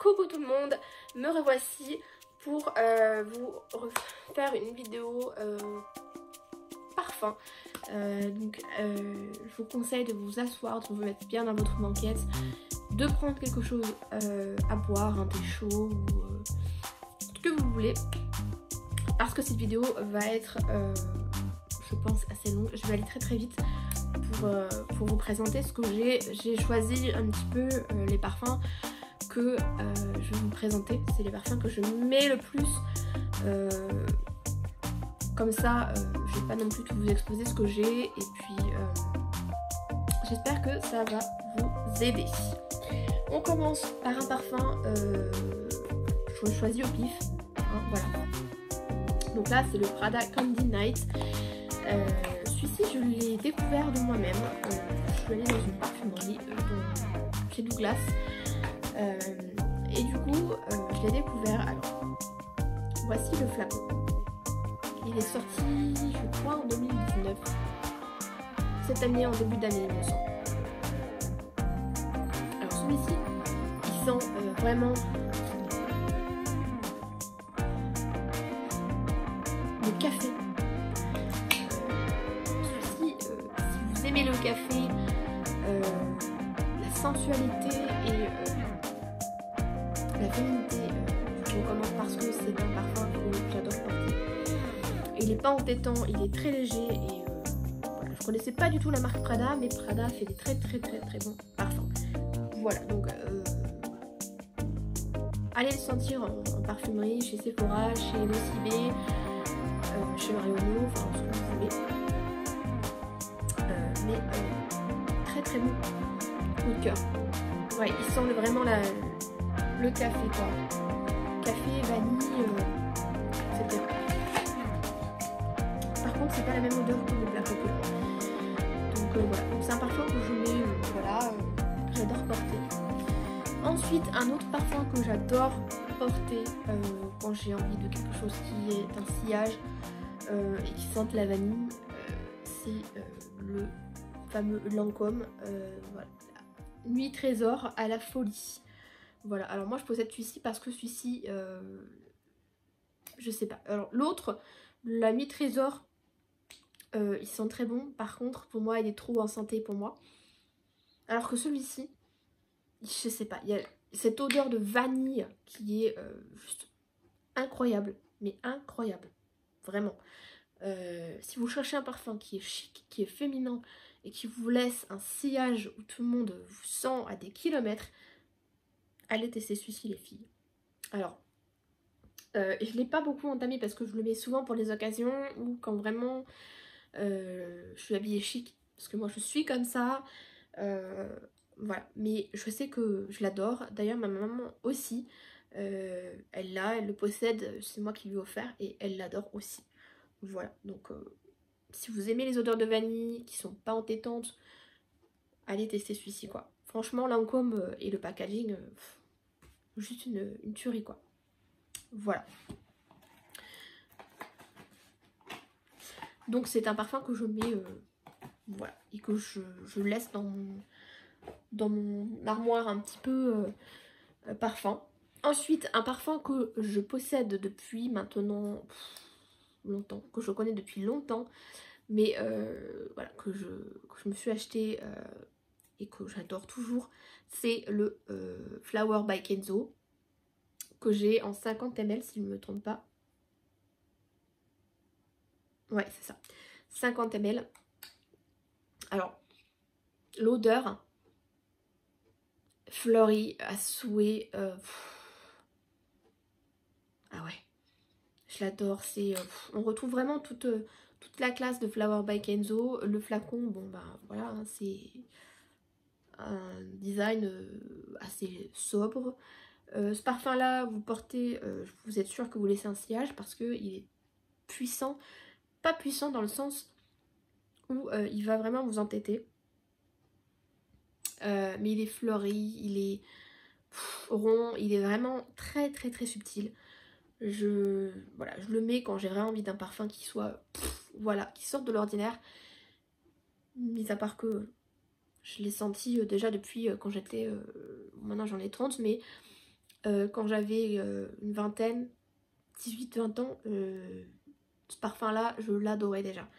Coucou tout le monde, me revoici pour vous faire une vidéo parfum. Je vous conseille de vous asseoir, de vous mettre bien dans votre banquette, de prendre quelque chose à boire, un thé chaud ou ce que vous voulez. Parce que cette vidéo va être, je pense, assez longue. Je vais aller très vite pour vous présenter ce que j'ai. J'ai choisi un petit peu les parfums que je vais vous présenter. C'est les parfums que je mets le plus. Comme ça, je vais pas non plus tout vous exposer ce que j'ai. Et puis, j'espère que ça va vous aider. On commence par un parfum je choisis au pif. Hein, voilà. Donc là, c'est le Prada Candy Night. Celui-ci, je l'ai découvert de moi-même. Je suis allée dans une parfumerie chez Douglas. Et du coup, je l'ai découvert. Alors, voici le flacon. Il est sorti, je crois, en 2019. Cette année, en début d'année, il me semble. Alors, celui-ci, il sent vraiment le café. Celui-ci, si vous aimez le café, la sensualité et la féminité, je recommande parce que c'est un parfum que j'adore porter. Il n'est pas entêtant, il est très léger et voilà. Je connaissais pas du tout la marque Prada, mais Prada fait des très bons parfums. Voilà, donc allez le sentir en parfumerie, chez Sephora, chez Nocibé, chez Marionneau, enfin ce que vous voulez. Mais très bon coup de cœur. Ouais, il sent vraiment le café quoi. Café, vanille, etc. Par contre, c'est pas la même odeur que le Black Cocoa. Donc voilà, c'est un parfum que je mets, j'adore porter. Ensuite, un autre parfum que j'adore porter quand j'ai envie de quelque chose qui est un sillage et qui sente la vanille, c'est le fameux Lancôme, voilà. Nuit Trésor à la folie. Voilà, alors moi je possède celui-ci parce que celui-ci, je sais pas. Alors l'autre, la Nuit Trésor, il sent très bon. Par contre, pour moi, il est trop en santé pour moi. Alors que celui-ci, je sais pas, il y a cette odeur de vanille qui est juste incroyable. Mais incroyable, vraiment. Si vous cherchez un parfum qui est chic, qui est féminin et qui vous laisse un sillage où tout le monde vous sent à des kilomètres, allez tester celui-ci les filles. Alors, je ne l'ai pas beaucoup entamé parce que je le mets souvent pour les occasions ou quand vraiment je suis habillée chic. Parce que moi je suis comme ça. Voilà, mais je sais que je l'adore. D'ailleurs ma maman aussi. Elle le possède, c'est moi qui lui ai offert et elle l'adore aussi. Voilà, donc si vous aimez les odeurs de vanille qui sont pas entêtantes, allez tester celui-ci quoi. Franchement, Lancôme et le packaging, juste une tuerie quoi. Voilà. Donc c'est un parfum que je mets, voilà, et que je laisse dans mon armoire un petit peu parfum. Ensuite, un parfum que je possède depuis maintenant longtemps, que je connais depuis longtemps, mais voilà, que je me suis acheté et que j'adore toujours, c'est le Flower by Kenzo, que j'ai en 50 ml si je ne me trompe pas. Ouais, c'est ça. 50 ml. Alors, l'odeur fleurie à souhait. Ah ouais, je l'adore. On retrouve vraiment toute la classe de Flower by Kenzo. Le flacon, bon ben voilà, hein, c'est un design assez sobre. Ce parfum là, vous portez, vous êtes sûr que vous laissez un sillage parce qu'il est puissant. Pas puissant dans le sens où il va vraiment vous entêter. Mais il est fleuri, il est rond, il est vraiment très subtil. Je le mets quand j'ai vraiment envie d'un parfum qui soit, voilà, qui sorte de l'ordinaire. Mis à part que je l'ai senti déjà depuis quand j'étais, maintenant j'en ai 30, mais quand j'avais une vingtaine, 18-20 ans. Ce parfum-là, je l'adorais déjà.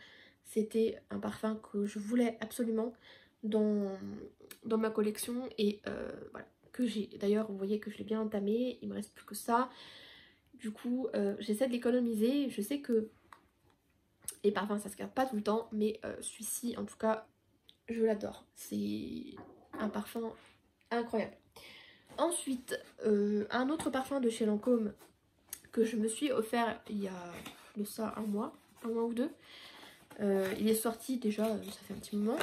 C'était un parfum que je voulais absolument dans ma collection et voilà, que j'ai. D'ailleurs, vous voyez que je l'ai bien entamé, il me reste plus que ça. Du coup, j'essaie de l'économiser. Je sais que les parfums, ça se garde pas tout le temps, mais celui-ci, en tout cas, je l'adore. C'est un parfum incroyable. Ensuite, un autre parfum de chez Lancôme que je me suis offert il y a de ça un mois ou deux. Il est sorti déjà, ça fait un petit moment.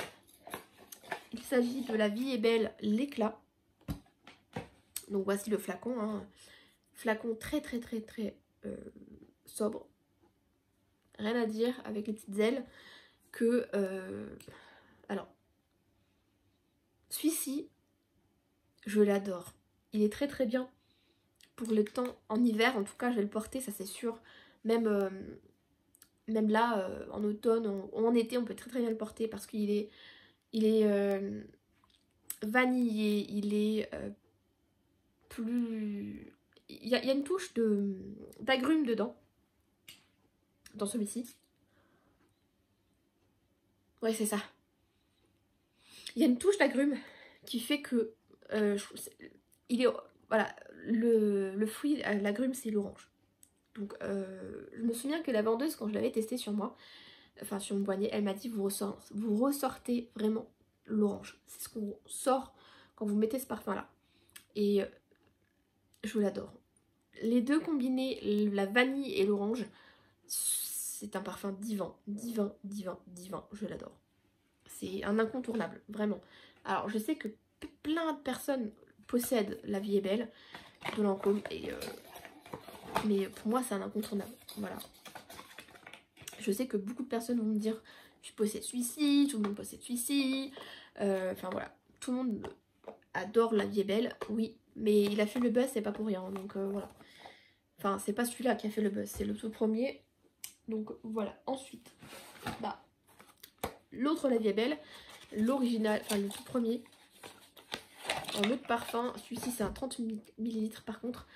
Il s'agit de La Vie est belle, l'éclat. Donc voici le flacon, hein. Flacon très sobre. Rien à dire, avec les petites ailes. Que alors, celui-ci, je l'adore. Il est très bien pour le temps en hiver. En tout cas, je vais le porter, ça c'est sûr. Même là, en automne ou en été, on peut très bien le porter parce qu'il est vanillé, il est plus... Il y a une touche d'agrumes dedans, dans celui-ci. Ouais, c'est ça. Il y a une touche d'agrumes qui fait que... il est... Voilà, le fruit, l'agrume, c'est l'orange. Donc, je me souviens que la vendeuse, quand je l'avais testé sur moi, enfin sur mon poignet, elle m'a dit vous ressortez vraiment l'orange. C'est ce qu'on sort quand vous mettez ce parfum là. Et je l'adore. Les deux combinés, la vanille et l'orange, c'est un parfum divin. Je l'adore. C'est un incontournable, vraiment. Alors je sais que plein de personnes possèdent La Vie est belle de Lancôme, mais pour moi c'est un incontournable. Voilà. Je sais que beaucoup de personnes vont me dire je possède celui-ci, tout le monde possède celui-ci. Enfin voilà, tout le monde adore La Vie est belle, oui, mais il a fait le buzz, c'est pas pour rien, donc voilà. Enfin, c'est pas celui-là qui a fait le buzz, c'est le tout premier. Donc voilà, ensuite, bah, l'autre La Vie est belle, l'original, enfin le tout premier, en eau de parfum. Celui-ci c'est un 30 ml par contre.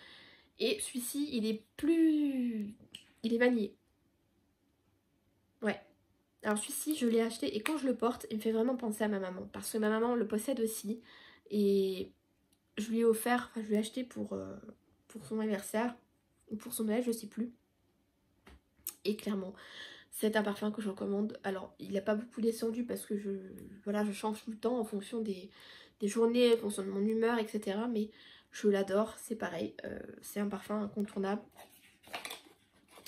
Et celui-ci il est vanillé. Ouais. Alors celui-ci je l'ai acheté et quand je le porte il me fait vraiment penser à ma maman. Parce que ma maman le possède aussi. Et je lui ai offert, enfin je lui ai acheté pour son anniversaire. Ou pour son Noël, je sais plus. Et clairement, c'est un parfum que je recommande. Alors il n'a pas beaucoup descendu parce que je change tout le temps en fonction des journées, en fonction de mon humeur, etc. Mais je l'adore, c'est pareil. C'est un parfum incontournable.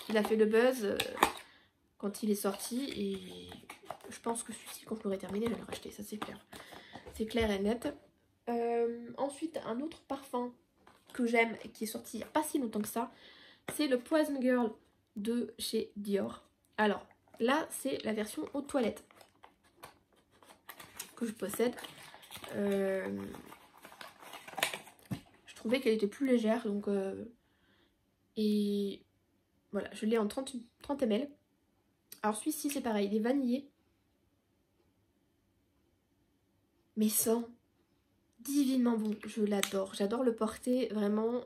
Il a fait le buzz quand il est sorti et je pense que celui-ci, quand je l'aurai terminé, je vais le racheter, ça c'est clair. C'est clair et net. Ensuite, un autre parfum que j'aime et qui est sorti il n'y a pas si longtemps que ça, c'est le Poison Girl de chez Dior. Alors là, c'est la version eau de toilette que je possède. Je trouvais qu'elle était plus légère, donc et voilà, je l'ai en 30 ml. Alors celui-ci c'est pareil, il est vanillé, mais sent divinement bon. Je l'adore, j'adore le porter vraiment.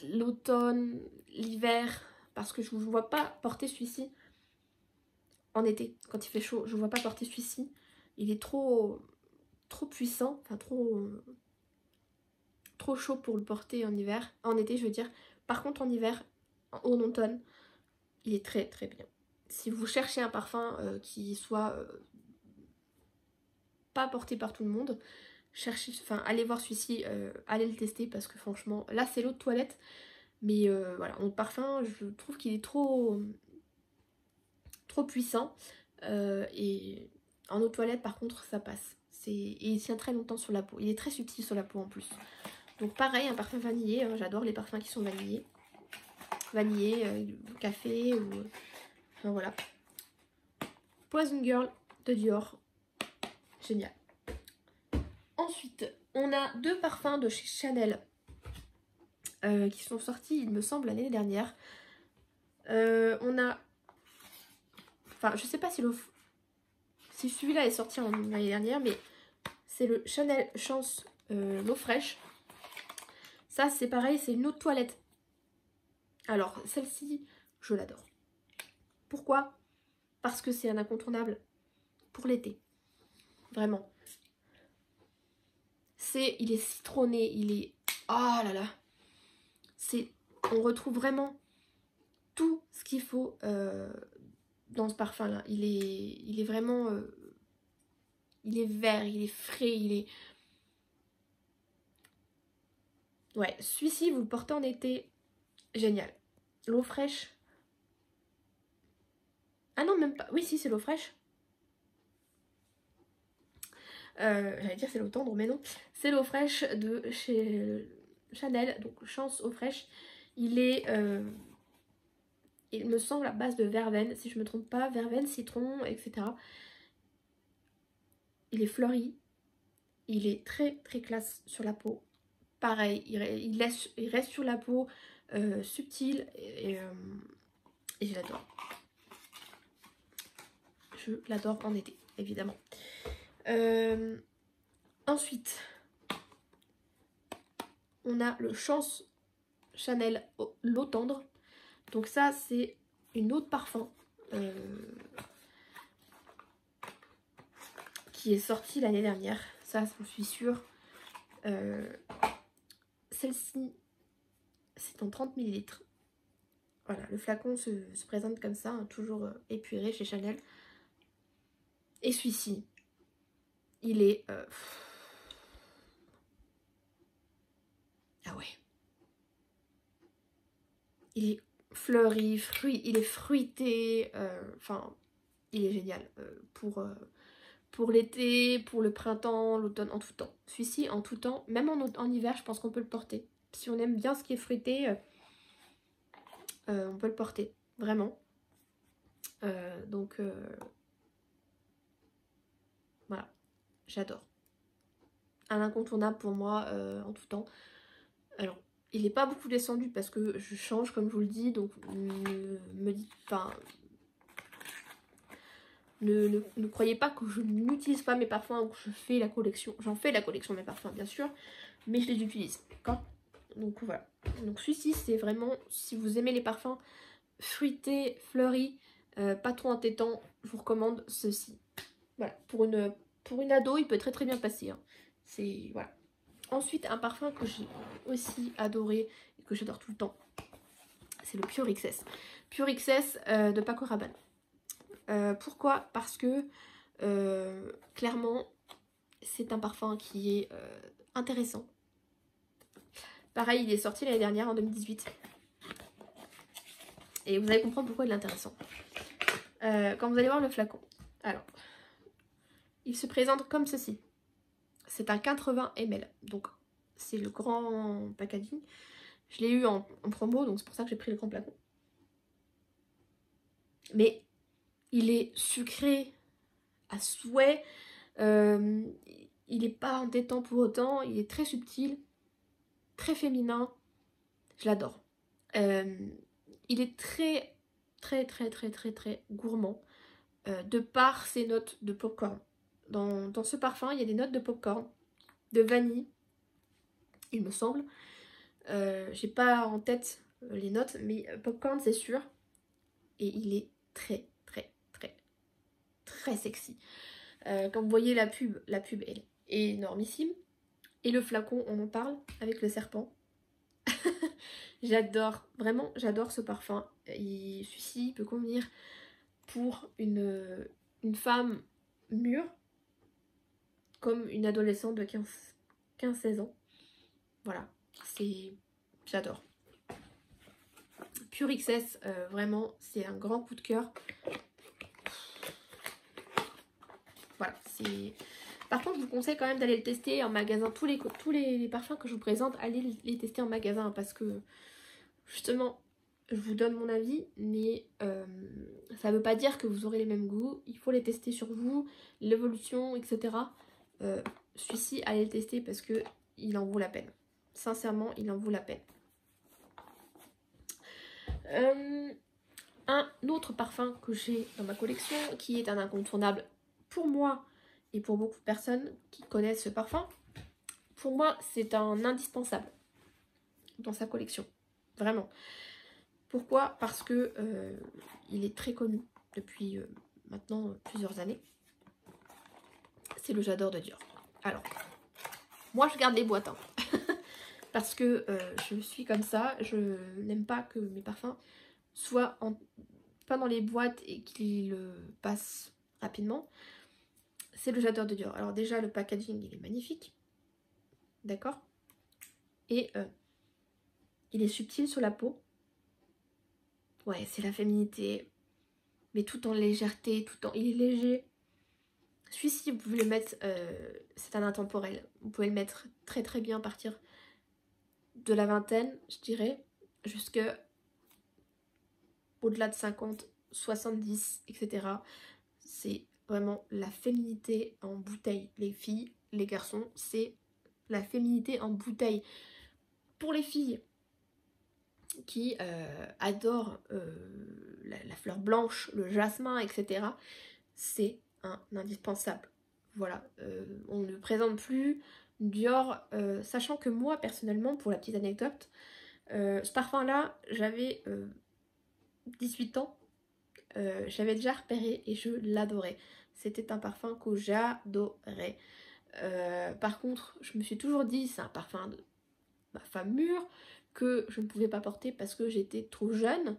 L'automne, l'hiver, parce que je ne vois pas porter celui-ci en été, quand il fait chaud. Je ne vois pas porter celui-ci. Il est trop puissant, enfin trop chaud pour le porter en hiver, en été je veux dire. Par contre en hiver, en automne, il est très bien. Si vous cherchez un parfum qui soit pas porté par tout le monde, allez voir celui-ci, allez le tester parce que franchement, là c'est l'eau de toilette, mais voilà, en parfum, je trouve qu'il est trop puissant et en eau de toilette par contre ça passe. Et il tient très longtemps sur la peau, il est très subtil sur la peau en plus. Donc pareil, un parfum vanillé, hein, j'adore les parfums qui sont vanillés. Café ou... Enfin voilà. Poison Girl de Dior. Génial. Ensuite, on a deux parfums de chez Chanel qui sont sortis, il me semble, l'année dernière. On a... Enfin, je sais pas si celui-là est sorti l'année dernière, mais c'est le Chanel Chance l'eau fraîche. Ça c'est pareil, c'est une eau de toilette. Alors celle-ci, je l'adore. Pourquoi? Parce que c'est un incontournable pour l'été. Vraiment. Il est citronné, il est... Oh là là. On retrouve vraiment tout ce qu'il faut dans ce parfum là. Il est vraiment... il est vert, il est frais, il est... Ouais, celui-ci, vous le portez en été, génial. L'eau fraîche. Ah non, même pas. Oui, si, c'est l'eau fraîche. J'allais dire c'est l'eau tendre, mais non. C'est l'eau fraîche de chez Chanel, donc Chance eau fraîche. Il est, il me semble, à base de verveine, si je me trompe pas, verveine, citron, etc. Il est fleuri. Il est très très classe sur la peau. Pareil, il reste sur la peau subtil et je l'adore. Je l'adore en été, évidemment. Ensuite, on a le Chance Chanel l'eau tendre. Donc ça, c'est une eau de parfum qui est sortie l'année dernière. Ça, j'en suis sûre. Celle-ci, c'est en 30 ml. Voilà, le flacon se présente comme ça, hein, toujours épuré chez Chanel. Et celui-ci, il est... Ah ouais. Il est fleuri, il est fruité. Enfin, il est génial pour l'été, pour le printemps, l'automne, en tout temps. Celui-ci, en tout temps, même en hiver, je pense qu'on peut le porter. Si on aime bien ce qui est fruité, on peut le porter, vraiment. Donc, voilà, j'adore. Un incontournable pour moi en tout temps. Alors, il n'est pas beaucoup descendu parce que je change, comme je vous le dis, donc me dites pas... Ne croyez pas que je n'utilise pas mes parfums ou que je fais la collection. J'en fais la collection de mes parfums, bien sûr, mais je les utilise. D'accord? Donc voilà. Donc celui-ci, c'est vraiment, si vous aimez les parfums fruités, fleuris, pas trop entêtants, je vous recommande ceci. Voilà. Pour une ado, il peut très très bien passer. Hein. C'est... Voilà. Ensuite, un parfum que j'ai aussi adoré et que j'adore tout le temps, c'est le Pure XS. Pure XS de Paco Rabanne. Pourquoi? Parce que clairement c'est un parfum qui est intéressant. Pareil, il est sorti l'année dernière en 2018 et vous allez comprendre pourquoi il est intéressant quand vous allez voir le flacon. Alors, il se présente comme ceci. C'est un 80 ml, donc c'est le grand packaging. Je l'ai eu en promo, donc c'est pour ça que j'ai pris le grand flacon. Mais il est sucré à souhait, il n'est pas entêtant pour autant, il est très subtil, très féminin, je l'adore. Il est très gourmand de par ses notes de popcorn. Dans ce parfum, il y a des notes de popcorn, de vanille, il me semble. J'ai pas en tête les notes, mais popcorn c'est sûr. Et il est très sexy. Quand vous voyez la pub elle est énormissime. Et le flacon, on en parle avec le serpent. J'adore, vraiment j'adore ce parfum. Celui-ci peut convenir pour une femme mûre, comme une adolescente de 15-16 ans. Voilà, j'adore. Pure XS, vraiment, c'est un grand coup de cœur. Voilà, c'est... Par contre, je vous conseille quand même d'aller le tester en magasin. Tous les parfums que je vous présente, allez les tester en magasin parce que, justement, je vous donne mon avis, mais ça ne veut pas dire que vous aurez les mêmes goûts. Il faut les tester sur vous, l'évolution, etc. Celui-ci, allez le tester parce que il en vaut la peine. Sincèrement, il en vaut la peine. Un autre parfum que j'ai dans ma collection, qui est un incontournable pour moi et pour beaucoup de personnes qui connaissent ce parfum, pour moi c'est un indispensable dans sa collection, vraiment. Pourquoi? Parce que il est très connu depuis maintenant plusieurs années. C'est le J'adore de Dior. Alors, moi je garde les boîtes, hein. Parce que je suis comme ça, je n'aime pas que mes parfums soient pas dans les boîtes et qu'ils passent rapidement. C'est le J'adore de Dior. Alors déjà le packaging il est magnifique, d'accord, et il est subtil sur la peau. Ouais, c'est la féminité, mais tout en légèreté, il est léger. Celui-ci, vous pouvez le mettre, c'est un intemporel. Vous pouvez le mettre très très bien à partir de la vingtaine, je dirais, jusque au-delà de 50, 70, etc. C'est vraiment la féminité en bouteille. Les filles, les garçons, c'est la féminité en bouteille. Pour les filles qui adorent la fleur blanche, le jasmin, etc., c'est un indispensable. Voilà, on ne présente plus Dior, sachant que moi, personnellement, pour la petite anecdote, ce parfum-là, j'avais 18 ans, j'avais déjà repéré et je l'adorais. C'était un parfum que j'adorais. Par contre, je me suis toujours dit, c'est un parfum de ma femme mûre, que je ne pouvais pas porter parce que j'étais trop jeune.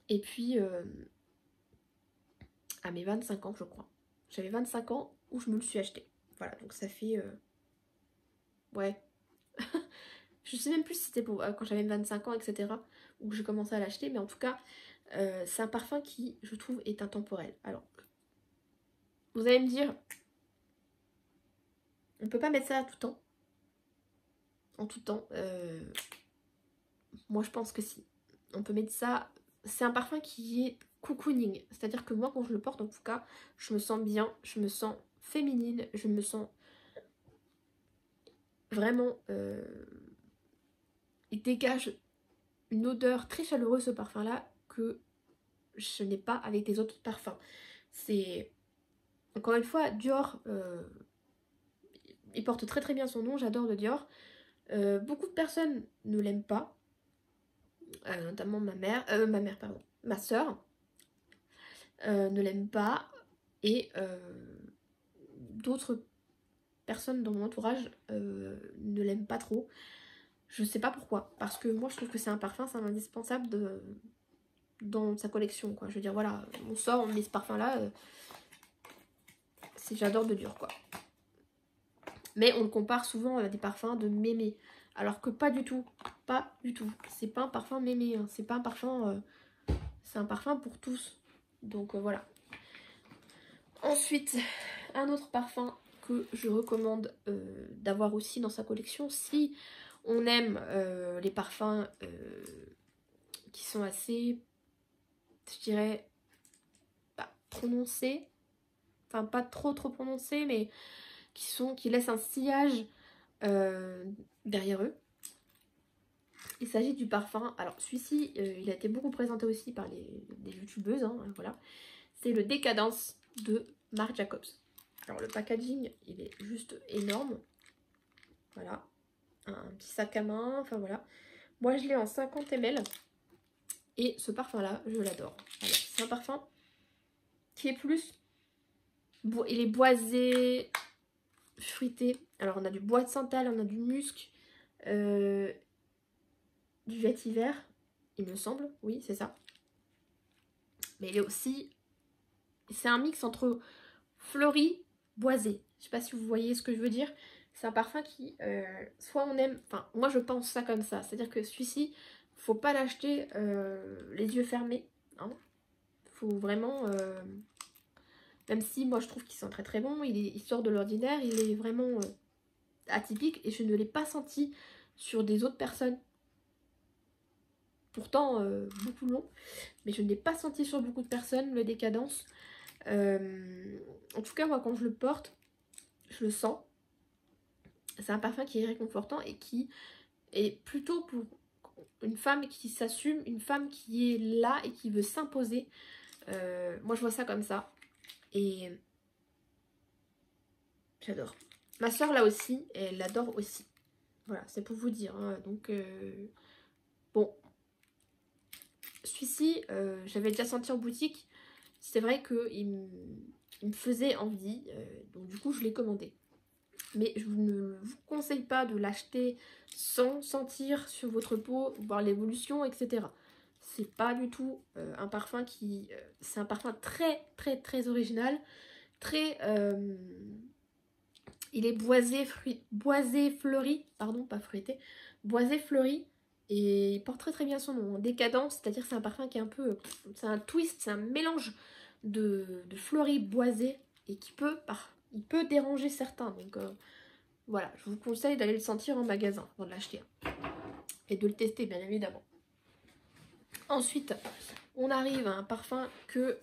Et puis, à mes 25 ans, je crois. J'avais 25 ans où je me le suis acheté. Voilà, donc ça fait... ouais. Je sais même plus si c'était pour quand j'avais 25 ans, etc. où j'ai commencé à l'acheter. Mais en tout cas, c'est un parfum qui, je trouve, est intemporel. Alors, vous allez me dire, on peut pas mettre ça à tout temps. En tout temps. Moi, je pense que si. On peut mettre ça... C'est un parfum qui est cocooning. C'est-à-dire que moi, quand je le porte, en tout cas, je me sens bien, je me sens féminine, je me sens vraiment... il dégage une odeur très chaleureuse, ce parfum-là, que je n'ai pas avec les autres parfums. C'est... Encore une fois, Dior... il porte très très bien son nom, j'adore le Dior. Beaucoup de personnes ne l'aiment pas. Notamment ma soeur ne l'aime pas, et d'autres personnes dans mon entourage ne l'aiment pas trop. Je sais pas pourquoi, parce que moi je trouve que c'est un parfum, c'est un indispensable dans sa collection, quoi. Je veux dire, voilà, on sort, on met ce parfum là, j'adore de Dior, quoi. Mais on le compare souvent à des parfums de mémé, alors que pas du tout, pas du tout. C'est pas un parfum mémé, hein. C'est pas un parfum, c'est un parfum pour tous. Donc voilà. Ensuite, un autre parfum que je recommande d'avoir aussi dans sa collection, si on aime les parfums qui sont assez, je dirais, pas prononcés, enfin pas trop prononcés, mais qui laissent un sillage derrière eux. Il s'agit du parfum, alors celui-ci il a été beaucoup présenté aussi par des youtubeuses, hein, voilà. C'est le Décadence de Marc Jacobs. Alors le packaging il est juste énorme, voilà, un petit sac à main, enfin voilà. Moi je l'ai en 50 ml et ce parfum là je l'adore. C'est un parfum qui est plus, il est boisé, fruité. Alors on a du bois de santal, on a du musc, du vétiver, il me semble, oui c'est ça. Mais il est aussi, c'est un mix entre fleuri, boisé. Je sais pas si vous voyez ce que je veux dire. C'est un parfum qui, soit on aime, enfin moi je pense ça comme ça, c'est-à-dire que celui-ci, faut pas l'acheter les yeux fermés, hein. Faut vraiment, même si moi je trouve qu'il sent très très bon, il sort de l'ordinaire, il est vraiment atypique et je ne l'ai pas senti sur des autres personnes. Pourtant beaucoup long, mais je ne l'ai pas senti sur beaucoup de personnes, le Décadence. En tout cas moi quand je le porte, je le sens. C'est un parfum qui est réconfortant et qui est plutôt pour une femme qui s'assume, une femme qui est là et qui veut s'imposer. Moi je vois ça comme ça. Et J'adore. Ma soeur l'a aussi et elle l'adore aussi. Voilà, c'est pour vous dire. Hein. Donc, bon. Celui-ci, j'avais déjà senti en boutique. C'est vrai qu'il me faisait envie. Donc, du coup, je l'ai commandé. Mais je ne vous conseille pas de l'acheter sans sentir sur votre peau, voir l'évolution, etc. C'est pas du tout un parfum qui... c'est un parfum très, très, très original. Très... il est boisé fleuri, pardon, pas fruité, boisé fleuri, et il porte très très bien son nom. Décadent, c'est-à-dire c'est un parfum qui est un peu, c'est un twist, c'est un mélange de fleuri boisé, et il peut déranger certains. Donc voilà, je vous conseille d'aller le sentir en magasin, avant de l'acheter. Et de le tester, bien évidemment. Ensuite, on arrive à un parfum que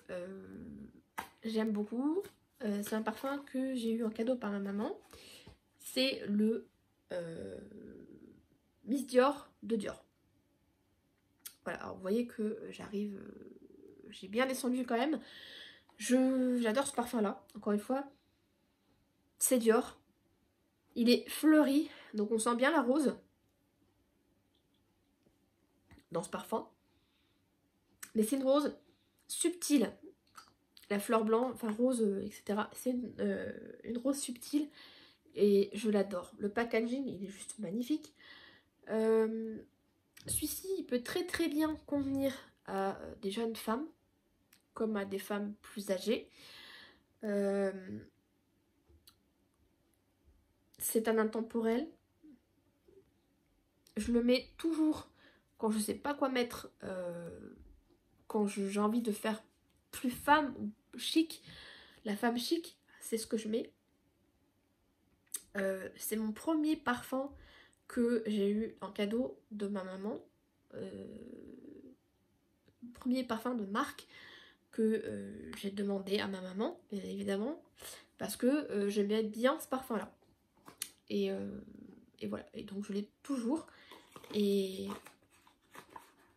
j'aime beaucoup. C'est un parfum que j'ai eu en cadeau par ma maman. C'est le Miss Dior de Dior. Voilà, alors vous voyez que j'arrive... j'ai bien descendu quand même. J'adore ce parfum-là, encore une fois. C'est Dior. Il est fleuri, donc on sent bien la rose dans ce parfum. Mais c'est une rose subtile. La fleur blanche, enfin rose, etc. C'est une rose subtile et je l'adore. Le packaging, il est juste magnifique. Celui-ci, il peut très très bien convenir à des jeunes femmes, comme à des femmes plus âgées. C'est un intemporel. Je le mets toujours quand je sais pas quoi mettre, quand j'ai envie de faire plus femme ou chic. La femme chic, c'est ce que je mets. C'est mon premier parfum que j'ai eu en cadeau de ma maman. Premier parfum de marque que j'ai demandé à ma maman, bien évidemment, parce que j'aimais bien ce parfum là. Et voilà, et donc je l'ai toujours et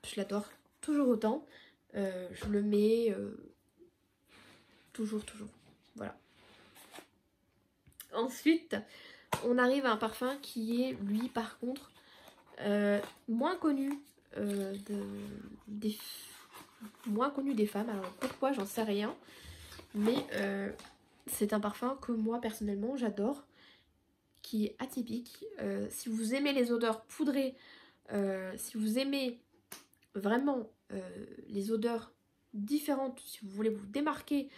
je l'adore toujours autant. Je le mets toujours, voilà. Ensuite, on arrive à un parfum qui est, lui, par contre, moins connu moins connu des femmes. Alors pourquoi, j'en sais rien. Mais c'est un parfum que moi, personnellement, j'adore, qui est atypique. Si vous aimez les odeurs poudrées, si vous aimez vraiment les odeurs différentes, si vous voulez vous démarquer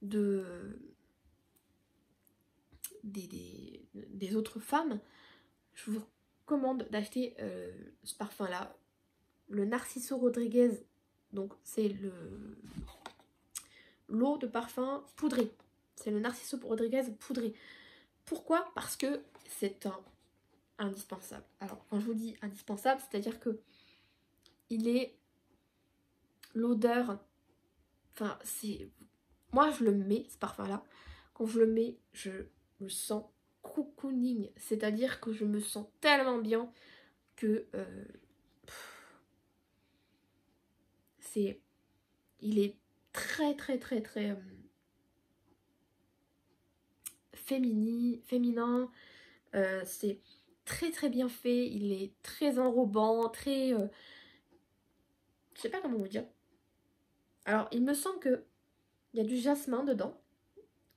des autres femmes, je vous recommande d'acheter ce parfum là, le Narciso Rodriguez. Donc c'est l'eau de parfum poudré, c'est le Narciso Rodriguez poudré. Pourquoi? Parce que c'est un indispensable. Alors quand je vous dis indispensable, c'est à dire que il est l'odeur, enfin c'est, moi je le mets ce parfum là, quand je le mets je me sens cocooning, c'est à dire que je me sens tellement bien que il est très féminin, c'est très bien fait, il est très enrobant, très je sais pas comment vous dire. Alors il me semble que il y a du jasmin dedans,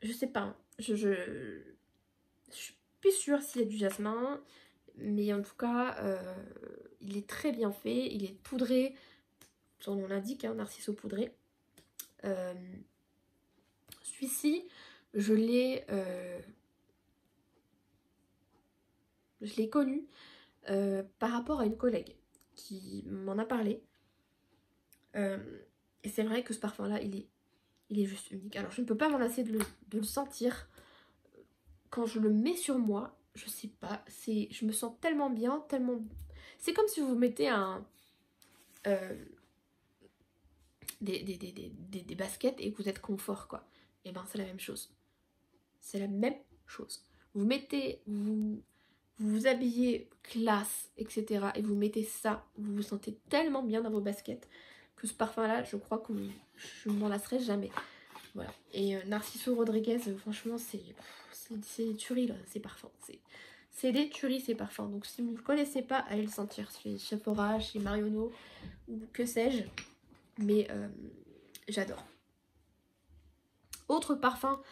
je sais pas, hein. Je suis plus sûre s'il y a du jasmin, mais en tout cas il est très bien fait, il est poudré, son nom l'indique, hein, Narciso poudré. Celui-ci, je l'ai connu par rapport à une collègue qui m'en a parlé. Et c'est vrai que ce parfum-là, il est juste unique. Alors, je ne peux pas m'en lasser de le sentir. Quand je le mets sur moi, je sais pas, je me sens tellement bien, tellement... C'est comme si vous mettez des baskets et que vous êtes confort, quoi. Et ben c'est la même chose. C'est la même chose. Vous mettez, vous vous habillez classe, etc. Et vous mettez ça, vous vous sentez tellement bien dans vos baskets que ce parfum-là, je crois que je ne m'en lasserai jamais. Voilà. Et Narciso Rodriguez, franchement, c'est C'est des tueries là, ces parfums. C'est des tueries ces parfums. Donc si vous ne connaissez pas, allez le sentir chez Sephora, chez Marionneau ou que sais-je. Mais j'adore. Autre parfum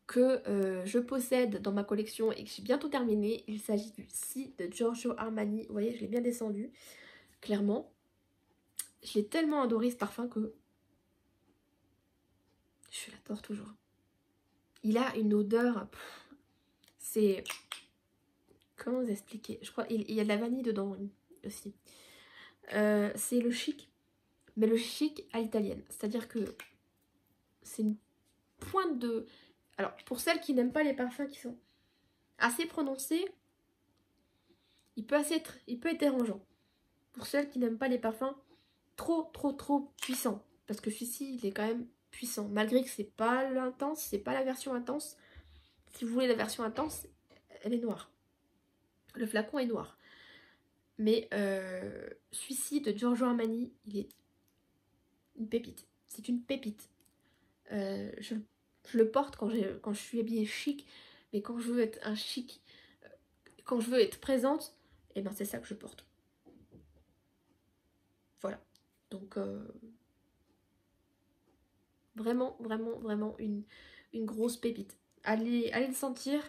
que je possède dans ma collection et que j'ai bientôt terminé, il s'agit du Si de Giorgio Armani. Vous voyez, je l'ai bien descendu, clairement. Je l'ai tellement adoré ce parfum que je l'adore toujours. Il a une odeur, c'est... Comment vous expliquer? Je crois il y a de la vanille dedans aussi. C'est le chic, mais le chic à l'italienne. C'est-à-dire que c'est une pointe de... Alors, pour celles qui n'aiment pas les parfums qui sont assez prononcés, il peut être dérangeant. Pour celles qui n'aiment pas les parfums trop puissants. Parce que celui-ci, il est quand même puissant. Malgré que c'est pas l'intense, c'est pas la version intense. Si vous voulez la version intense, elle est noire. Le flacon est noir. Mais celui-ci de Giorgio Armani, il est une pépite. C'est une pépite. Je le porte quand je suis habillée chic, mais quand je veux être un chic, quand je veux être présente, et ben c'est ça que je porte. Voilà. Donc vraiment une grosse pépite. Allez le sentir.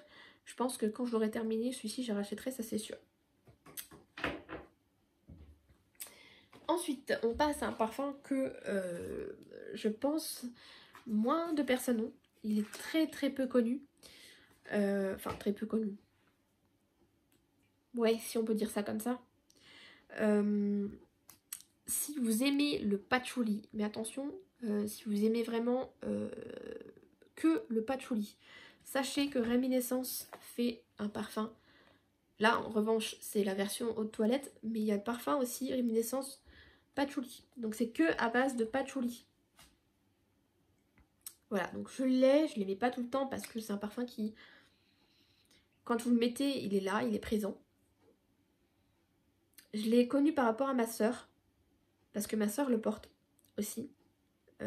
Je pense que quand je l'aurai terminé, celui-ci je rachèterai, ça c'est sûr. Ensuite, on passe à un parfum que je pense moins de personnes ont. Il est très peu connu. Enfin, très peu connu. Ouais, si on peut dire ça comme ça. Si vous aimez le patchouli, mais attention, si vous aimez vraiment que le patchouli, sachez que Réminiscence fait un parfum. Là, en revanche, c'est la version haute toilette, mais il y a le parfum aussi, Réminiscence patchouli. Donc c'est que à base de patchouli. Voilà, donc je les mets pas tout le temps parce que c'est un parfum qui, quand vous le mettez, il est là, il est présent. Je l'ai connu par rapport à ma soeur, parce que ma soeur le porte aussi. Et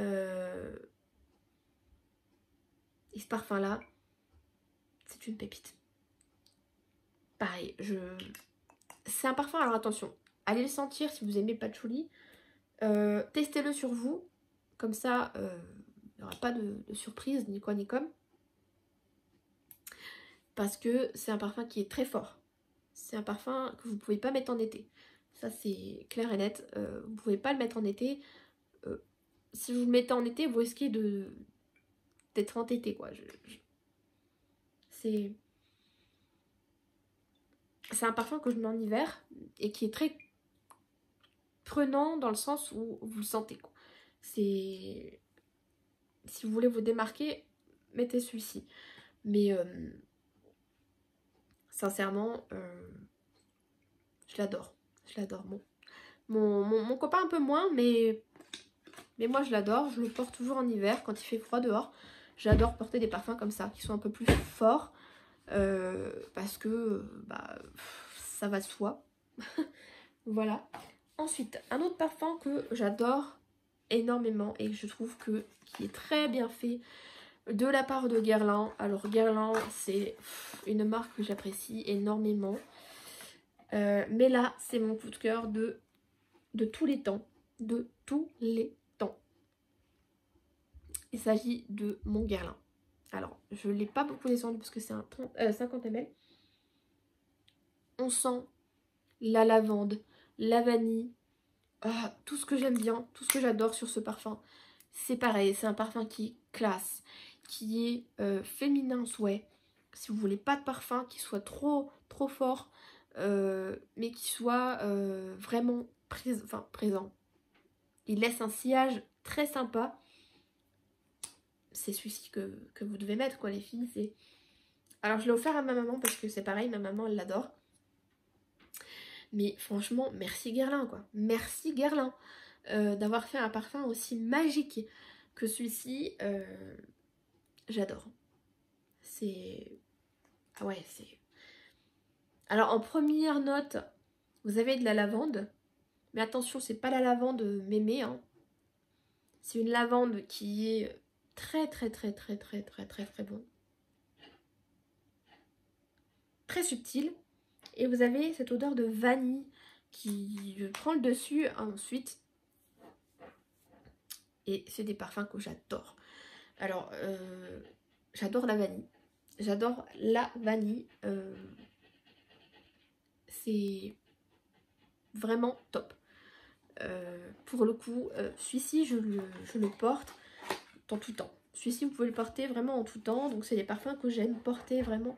ce parfum-là, c'est une pépite. Pareil, c'est un parfum, alors attention, allez le sentir si vous aimez patchouli. Testez-le sur vous, comme ça, il n'y aura pas de surprise, ni quoi ni comme. Parce que c'est un parfum qui est très fort. C'est un parfum que vous ne pouvez pas mettre en été. Ça, c'est clair et net. Vous ne pouvez pas le mettre en été. Si vous le mettez en été, vous risquez d'être entêté, quoi. C'est un parfum que je mets en hiver et qui est très prenant dans le sens où vous le sentez, quoi. Si vous voulez vous démarquer, mettez celui-ci. Mais sincèrement, je l'adore. Je l'adore. Bon. Mon copain un peu moins, mais moi je l'adore. Je le porte toujours en hiver quand il fait froid dehors. J'adore porter des parfums comme ça, qui sont un peu plus forts. Parce que bah, ça va de soi. Voilà. Ensuite, un autre parfum que j'adore énormément et que je trouve qui est très bien fait de la part de Guerlain. Alors Guerlain, c'est une marque que j'apprécie énormément. Mais là, c'est mon coup de cœur de tous les temps. De tous les temps. Il s'agit de mon Guerlain. Alors, je ne l'ai pas beaucoup descendu parce que c'est un 50 ml. On sent la lavande, la vanille, tout ce que j'aime bien, tout ce que j'adore sur ce parfum. C'est pareil, c'est un parfum qui est classe, qui est féminin en souhait. Si vous voulez pas de parfum qui soit trop fort, mais qui soit vraiment présent. Il laisse un sillage très sympa. C'est celui-ci que vous devez mettre, quoi, les filles. Alors, je l'ai offert à ma maman parce que c'est pareil, ma maman, elle l'adore. Mais franchement, merci Guerlain, quoi. Merci Guerlain d'avoir fait un parfum aussi magique que celui-ci. J'adore. Ah ouais, c'est... Alors, en première note, vous avez de la lavande. Mais attention, c'est pas la lavande mémé, hein. C'est une lavande qui est très bon. très subtil. Et vous avez cette odeur de vanille qui prend le dessus ensuite. Et c'est des parfums que j'adore. Alors, j'adore la vanille. J'adore la vanille. C'est vraiment top. Pour le coup, celui-ci, je le porte en tout temps. Celui-ci, vous pouvez le porter vraiment en tout temps. Donc, c'est des parfums que j'aime porter vraiment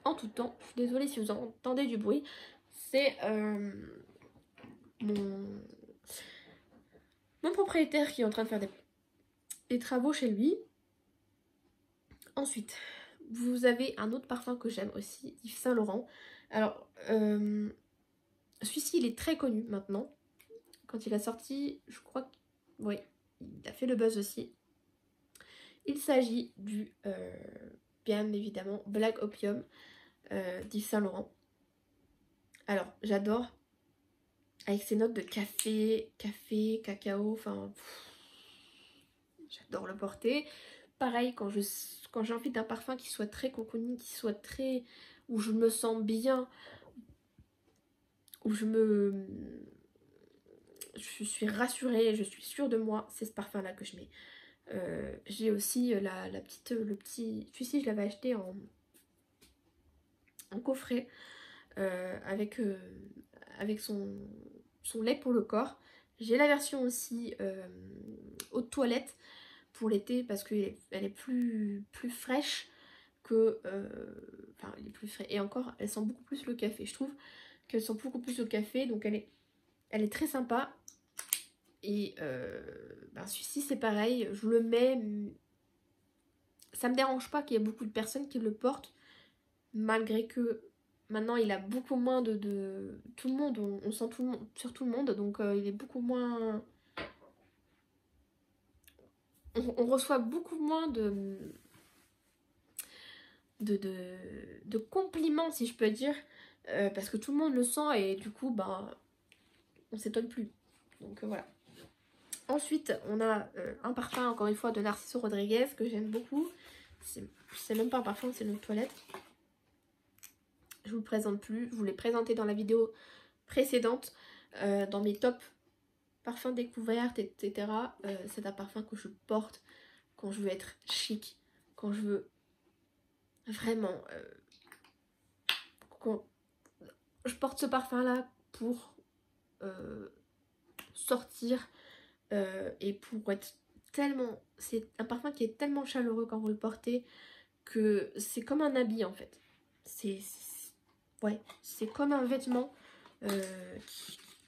en tout temps. Je suis désolée si vous entendez du bruit. C'est mon propriétaire qui est en train de faire des travaux chez lui. Ensuite, vous avez un autre parfum que j'aime aussi, Yves Saint Laurent. Alors, celui-ci, il est très connu maintenant. Quand il a sorti, je crois que... Oui, il a fait le buzz aussi. Il s'agit du, bien évidemment, Black Opium d'Yves Saint Laurent. Alors, j'adore. Avec ses notes de café, cacao, enfin... J'adore le porter. Pareil, quand j'ai envie d'un parfum qui soit très cocooning, qui soit très... où je me sens bien, où je suis rassurée, je suis sûre de moi, c'est ce parfum-là que je mets. J'ai aussi le petit... Celui-ci, je l'avais acheté en coffret avec son lait pour le corps. J'ai la version aussi eau de toilette pour l'été parce qu'elle est plus fraîche que... Enfin, elle est plus fraîche. Et encore, elle sent beaucoup plus le café. Je trouve qu'elle sent beaucoup plus le café. Donc elle est très sympa. Et celui-ci, c'est pareil. Je le mets... Ça me dérange pas qu'il y ait beaucoup de personnes qui le portent. Malgré que maintenant, il a beaucoup moins de... Tout le monde, on sent tout le monde, sur tout le monde. Donc il est beaucoup moins... On reçoit beaucoup moins de compliments, si je peux dire, parce que tout le monde le sent et du coup, on s'étonne plus. Donc voilà. Ensuite, on a un parfum, encore une fois, de Narciso Rodriguez que j'aime beaucoup. C'est même pas un parfum, c'est une toilette. Je vous le présente plus. Je vous l'ai présenté dans la vidéo précédente, dans mes top parfums découvertes, etc. C'est un parfum que je porte quand je veux être chic, quand je veux vraiment... je porte ce parfum là pour sortir et pour être tellement... C'est un parfum qui est tellement chaleureux quand vous le portez que c'est comme un habit en fait. Ouais, c'est comme un vêtement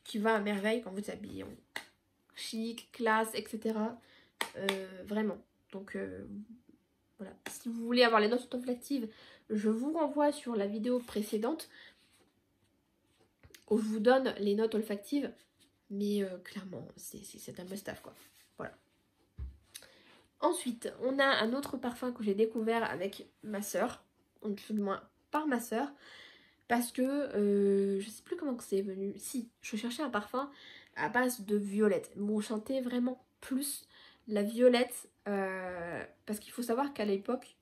qui va à merveille quand vous vous habillez en chic, classe, etc. Vraiment. Donc voilà. Si vous voulez avoir les notes olfactives, je vous renvoie sur la vidéo précédente où je vous donne les notes olfactives. Mais clairement, c'est un must-have quoi. Voilà. Ensuite, on a un autre parfum que j'ai découvert avec ma soeur. Du moins par ma soeur. Parce que je sais plus comment c'est venu. Si, je cherchais un parfum à base de violette. Bon, chantait vraiment plus la violette. Parce qu'il faut savoir qu'à l'époque,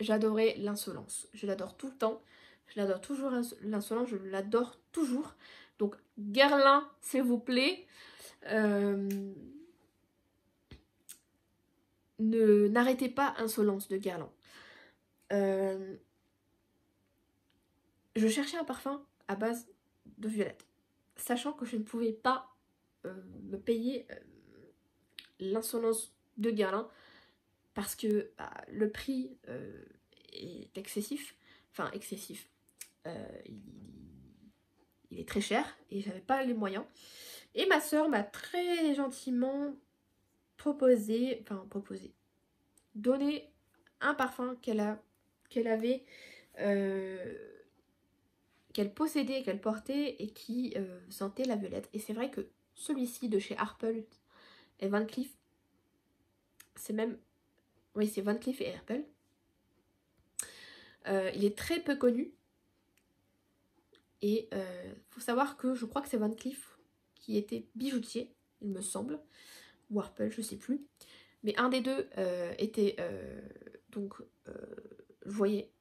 j'adorais l'insolence. Je l'adore tout le temps. Je l'adore toujours, l'insolence, je l'adore toujours. Donc, Guerlain, s'il vous plaît. N'arrêtez pas Insolence de Guerlain. Je cherchais un parfum à base de violette. Sachant que je ne pouvais pas me payer l'Insolence de Guerlain. Parce que le prix est excessif. Enfin, excessif. Il est très cher et j'avais pas les moyens. Et ma soeur m'a très gentiment donné un parfum qu'elle avait, qu'elle possédait, qu'elle portait et qui sentait la violette. Et c'est vrai que celui-ci de chez Harple et Van Cleef, c'est même... Oui, c'est Van Cleef et Harple. Il est très peu connu. Et faut savoir que je crois que c'est Van Cleef qui était bijoutier, il me semble. Ou Harple, je sais plus. Mais un des deux était... vous voyez,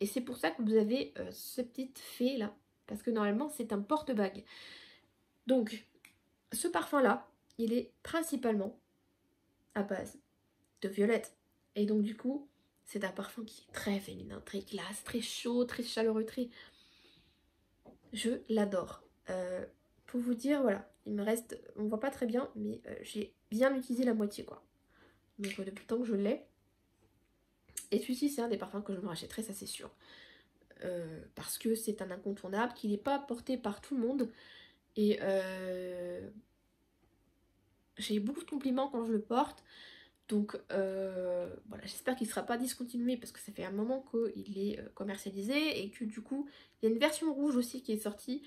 Et c'est pour ça que vous avez ce petit fée là. Parce que normalement, c'est un porte-bague. Donc, ce parfum-là, il est principalement à base de violette. Et donc, du coup, c'est un parfum qui est très féminin, très classe, très chaud, très chaleureux, très... Je l'adore. Pour vous dire, voilà, il me reste... On voit pas très bien, mais j'ai bien utilisé la moitié, quoi. Donc, depuis le temps que je l'ai. Et celui-ci, c'est un des parfums que je me rachèterai, ça c'est sûr. Parce que c'est un incontournable, qu'il n'est pas porté par tout le monde. Et j'ai beaucoup de compliments quand je le porte. Donc voilà, j'espère qu'il ne sera pas discontinué parce que ça fait un moment qu'il est commercialisé et que du coup, il y a une version rouge aussi qui est sortie.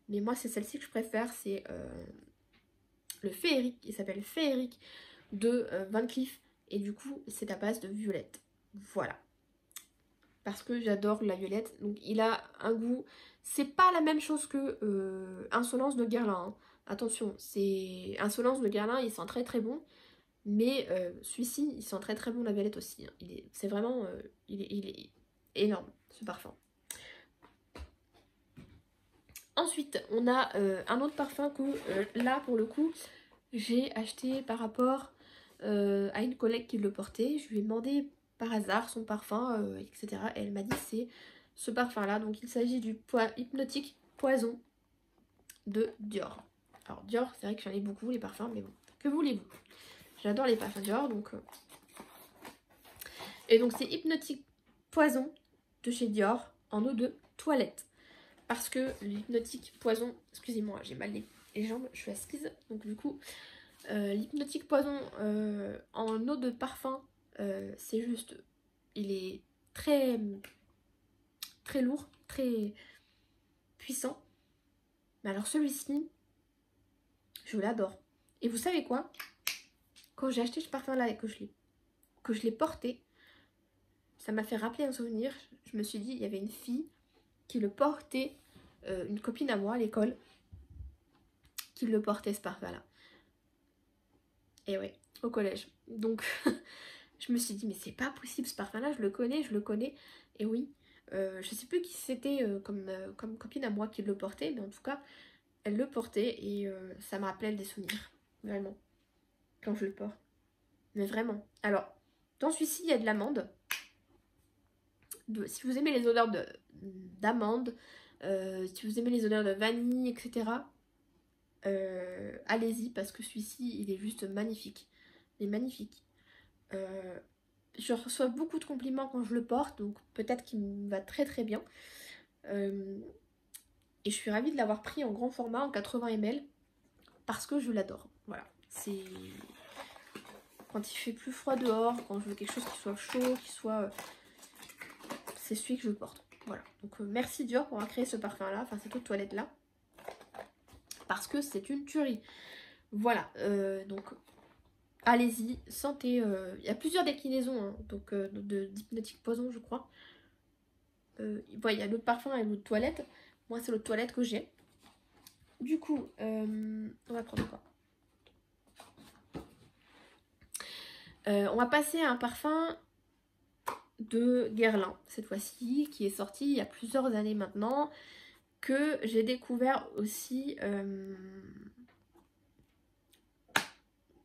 Mais moi, c'est celle-ci que je préfère, c'est le féerique, il s'appelle Féerique de Van Cleef. Et du coup, c'est à base de violette. Voilà. Parce que j'adore la violette. Donc il a un goût... C'est pas la même chose que Insolence de Guerlain. Hein. Attention, c'est Insolence de Guerlain, il sent très très bon. Mais celui-ci, il sent très très bon la violette aussi. Hein. C'est vraiment... il est énorme, ce parfum. Ensuite, on a un autre parfum que là, pour le coup, j'ai acheté par rapport à une collègue qui le portait. Je lui ai demandé par hasard son parfum, etc. Et elle m'a dit c'est ce parfum-là. Donc il s'agit du Hypnotique Poison de Dior. Alors Dior, c'est vrai que j'en ai beaucoup les parfums, mais bon, que voulez-vous? J'adore les parfums Dior, donc... Et donc c'est Hypnotique Poison de chez Dior en eau de toilette. Parce que l'hypnotique poison, excusez-moi, j'ai mal les jambes, je suis assise. Donc du coup, l'hypnotique poison en eau de parfum, c'est juste, il est très, très lourd, très puissant. Mais alors celui-ci, je l'adore. Et vous savez quoi? Quand j'ai acheté ce parfum-là et que je l'ai porté, ça m'a fait rappeler un souvenir. Je me suis dit, il y avait une fille qui le portait, une copine à moi à l'école, qui le portait ce parfum-là. Et ouais, au collège. Donc, je me suis dit, mais c'est pas possible ce parfum-là, je le connais. Et oui, je sais plus qui c'était comme copine à moi qui le portait, mais en tout cas, elle le portait et ça me rappelait des souvenirs, vraiment, quand je le porte. Mais vraiment. Alors, dans celui-ci, il y a de l'amande. Si vous aimez les odeurs d'amande, si vous aimez les odeurs de vanille, etc., allez-y parce que celui-ci, il est juste magnifique. Il est magnifique. Je reçois beaucoup de compliments quand je le porte, donc peut-être qu'il me va très très bien. Et je suis ravie de l'avoir pris en grand format, en 80 ml, parce que je l'adore. Voilà, c'est... Quand il fait plus froid dehors, quand je veux quelque chose qui soit chaud, qui soit... c'est celui que je porte. Voilà, donc merci Dior pour avoir créé ce parfum-là, enfin cette eau de toilette-là. Parce que c'est une tuerie. Voilà, donc... Allez-y, sentez, il y a plusieurs déclinaisons hein, donc d'hypnotique poison je crois. Il y a l'eau de parfum et l'eau de toilette. Moi c'est l'eau de toilette que j'ai. Du coup, on va prendre quoi? On va passer à un parfum de Guerlain cette fois-ci, qui est sorti il y a plusieurs années maintenant, que j'ai découvert aussi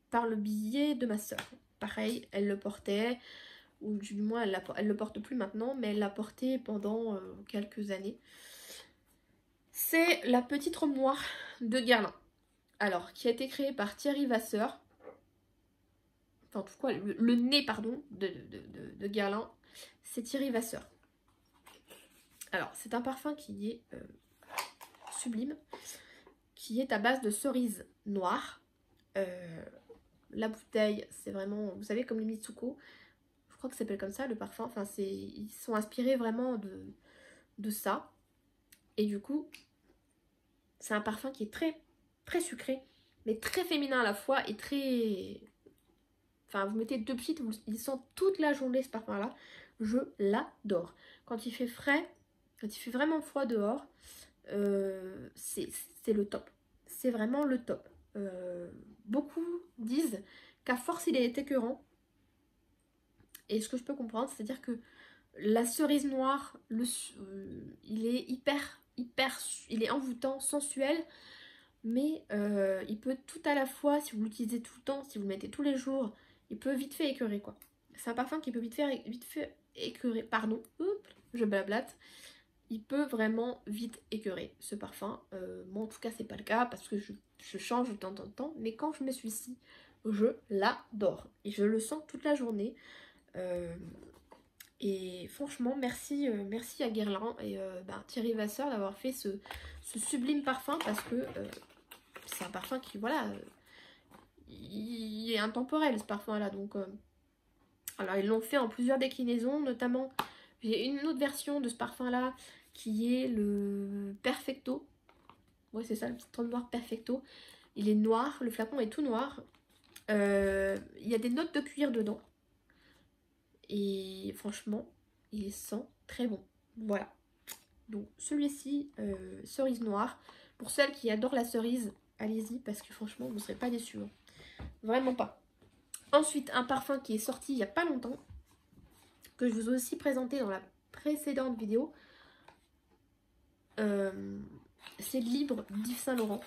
par le biais de ma soeur. Pareil, elle le portait, ou du moins elle le porte plus maintenant, mais elle l'a porté pendant quelques années. C'est la petite robe noire de Guerlain. Alors, qui a été créée par Thierry Vasseur. Enfin, en tout cas, le nez, pardon, de Guerlain, c'est Thierry Vasseur. Alors, c'est un parfum qui est sublime, qui est à base de cerises noires. La bouteille, c'est vraiment, vous savez, comme les Mitsuko. Je crois que ça s'appelle comme ça, le parfum. Enfin, ils sont inspirés vraiment de ça. Et du coup, c'est un parfum qui est très, très sucré, mais très féminin à la fois et très... Enfin, vous mettez deux petites, il sent toute la journée ce parfum-là. Je l'adore. Quand il fait frais, quand il fait vraiment froid dehors, c'est le top. C'est vraiment le top. Beaucoup disent qu'à force il est écœurant. Et ce que je peux comprendre, c'est-à-dire que La cerise noire, il est il est envoûtant, sensuel, mais il peut tout à la fois, si vous l'utilisez tout le temps, si vous le mettez tous les jours, il peut vite fait écœurer quoi. C'est un parfum qui peut vite fait écœurer, pardon, oups, je blablate. Il peut vraiment vite écœurer ce parfum. Moi en tout cas c'est pas le cas parce que je change de temps en temps, mais quand je mets celui-ci, je l'adore. Et je le sens toute la journée. Et franchement merci, merci à Guerlain et Thierry Vasseur d'avoir fait ce sublime parfum parce que c'est un parfum qui voilà, il est intemporel ce parfum là. Donc alors ils l'ont fait en plusieurs déclinaisons, notamment j'ai une autre version de ce parfum là qui est le Perfecto. Ouais c'est ça, le petit trône noir Perfecto. Il est noir, le flacon est tout noir. Il y a des notes de cuir dedans. Et franchement, il sent très bon. Voilà. Donc celui-ci, cerise noire. Pour celles qui adorent la cerise, allez-y parce que franchement, vous ne serez pas déçus. Hein. Vraiment pas. Ensuite, un parfum qui est sorti il n'y a pas longtemps, que je vous ai aussi présenté dans la précédente vidéo. C'est Libre d'Yves Saint Laurent.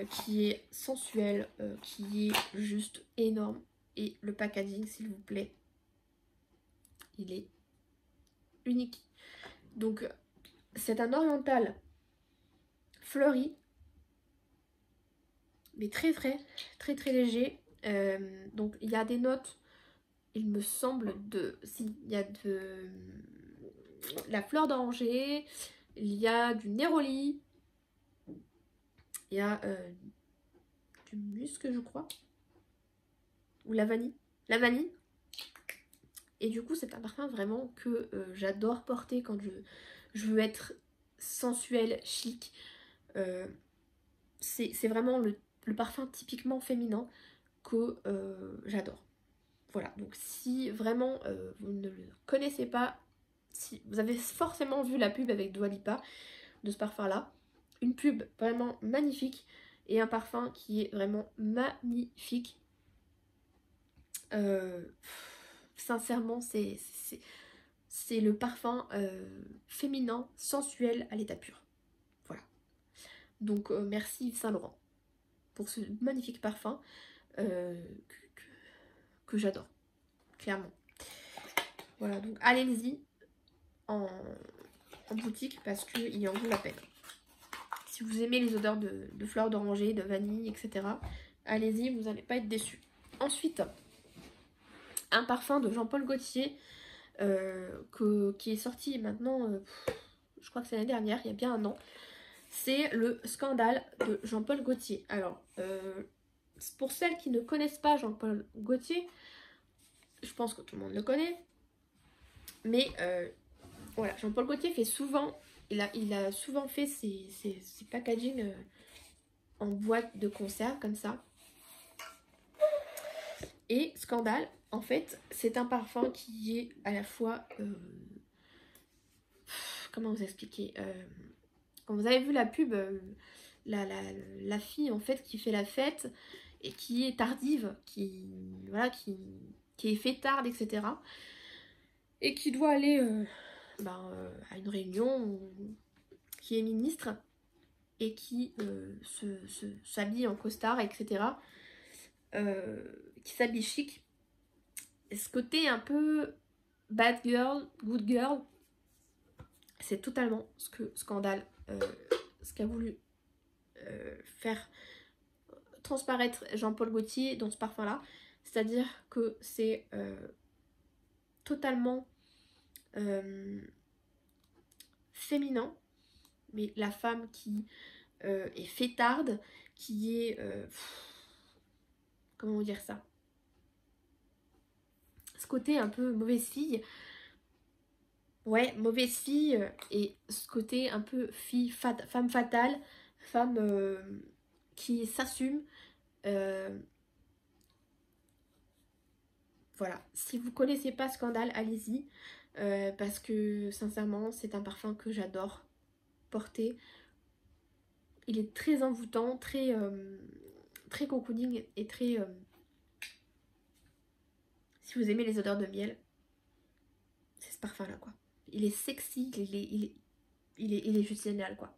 Qui est sensuel, qui est juste énorme. Et le packaging, s'il vous plaît, il est unique. Donc, c'est un oriental fleuri, mais très léger. Donc, il y a des notes, il me semble, il y a de la fleur d'oranger, il y a du néroli, il y a du musc, je crois, ou la vanille. La vanille. Et du coup, c'est un parfum vraiment que j'adore porter quand je veux être sensuelle, chic. C'est vraiment le parfum typiquement féminin que j'adore. Voilà, donc si vraiment vous ne le connaissez pas, si vous avez forcément vu la pub avec Dua Lipa de ce parfum-là, une pub vraiment magnifique et un parfum qui est vraiment magnifique. Sincèrement, c'est le parfum féminin, sensuel à l'état pur. Voilà. Donc merci Yves Saint Laurent pour ce magnifique parfum que j'adore, clairement. Voilà, donc allez-y en boutique parce qu'il en vaut la peine. Si vous aimez les odeurs de fleurs d'oranger, de vanille, etc., allez-y, vous n'allez pas être déçus. Ensuite, un parfum de Jean-Paul Gaultier qui est sorti maintenant, je crois que c'est l'année dernière, il y a bien un an. C'est le Scandale de Jean-Paul Gaultier. Alors, pour celles qui ne connaissent pas Jean-Paul Gaultier, je pense que tout le monde le connaît. Mais voilà, Jean-Paul Gaultier fait souvent, il a souvent fait ses packaging en boîte de conserve comme ça. Et Scandale, en fait, c'est un parfum qui est à la fois... comment vous expliquer quand vous avez vu la pub, la fille en fait qui fait la fête et qui est tardive, qui est fêtarde, etc. Et qui doit aller à une réunion, qui est ministre et qui s'habille en costard, etc. Qui s'habille chic. Et ce côté un peu bad girl, good girl, c'est totalement ce que Scandale, ce qu'a voulu faire transparaître Jean-Paul Gaultier dans ce parfum-là. C'est-à-dire que c'est totalement féminin, mais la femme qui est fêtarde, qui est... comment vous dire ça ? Ce côté un peu mauvaise fille. Ouais, mauvaise fille et ce côté un peu femme fatale, femme qui s'assume. Voilà, si vous connaissez pas Scandale, allez-y. Parce que sincèrement, c'est un parfum que j'adore porter. Il est très envoûtant, très cocooning et très... si vous aimez les odeurs de miel, c'est ce parfum là quoi. Il est sexy, il est juste génial quoi.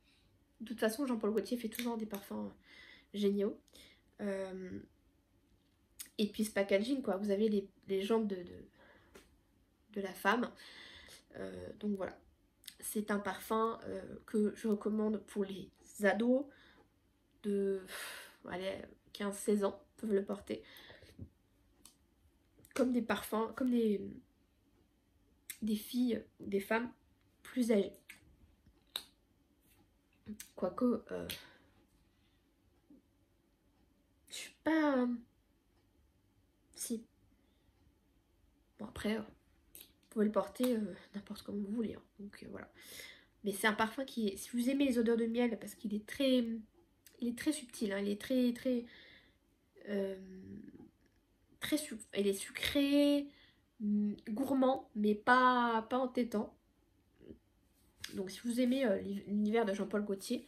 De toute façon Jean-Paul Gaultier fait toujours des parfums géniaux. Et puis ce packaging quoi, vous avez les jambes de la femme. Donc voilà, c'est un parfum que je recommande pour les ados de 15-16 ans, peuvent le porter. Comme des parfums, comme des filles, des femmes plus âgées. Quoique, je suis pas... Si. Bon après, vous pouvez le porter n'importe comme vous voulez. Hein. Donc voilà. Mais c'est un parfum qui est... Si vous aimez les odeurs de miel, parce qu'il est très... Il est très subtil, hein, il est très... il est sucré, gourmand, mais pas entêtant. Donc si vous aimez l'univers de Jean-Paul Gaultier,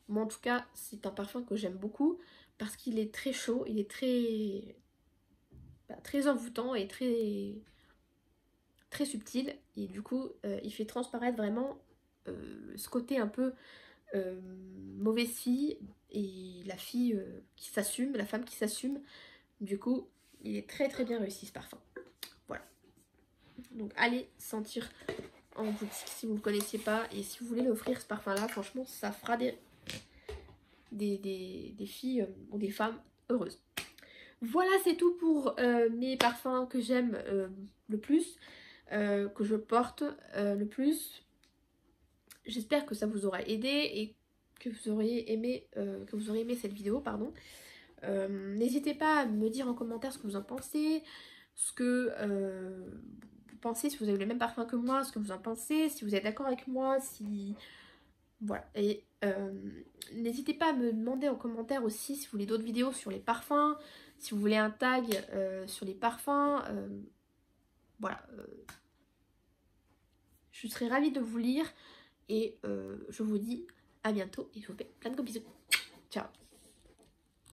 moi en tout cas c'est un parfum que j'aime beaucoup parce qu'il est très chaud, il est très envoûtant et très subtil, et du coup il fait transparaître vraiment ce côté un peu mauvaise fille et la fille qui s'assume, la femme qui s'assume. Du coup il est très très bien réussi ce parfum. Voilà, donc allez sentir en boutique si vous ne le connaissiez pas, et si vous voulez l'offrir ce parfum là, franchement ça fera des filles ou des femmes heureuses. Voilà, c'est tout pour mes parfums que j'aime le plus, que je porte le plus. J'espère que ça vous aura aidé et que vous auriez aimé cette vidéo, pardon. N'hésitez pas à me dire en commentaire ce que vous en pensez, ce que vous pensez, si vous avez le même parfum que moi, ce que vous en pensez, si vous êtes d'accord avec moi, si... Voilà, et n'hésitez pas à me demander en commentaire aussi si vous voulez d'autres vidéos sur les parfums, si vous voulez un tag sur les parfums, voilà. Je serai ravie de vous lire et je vous dis à bientôt et je vous fais plein de gros bisous. Ciao.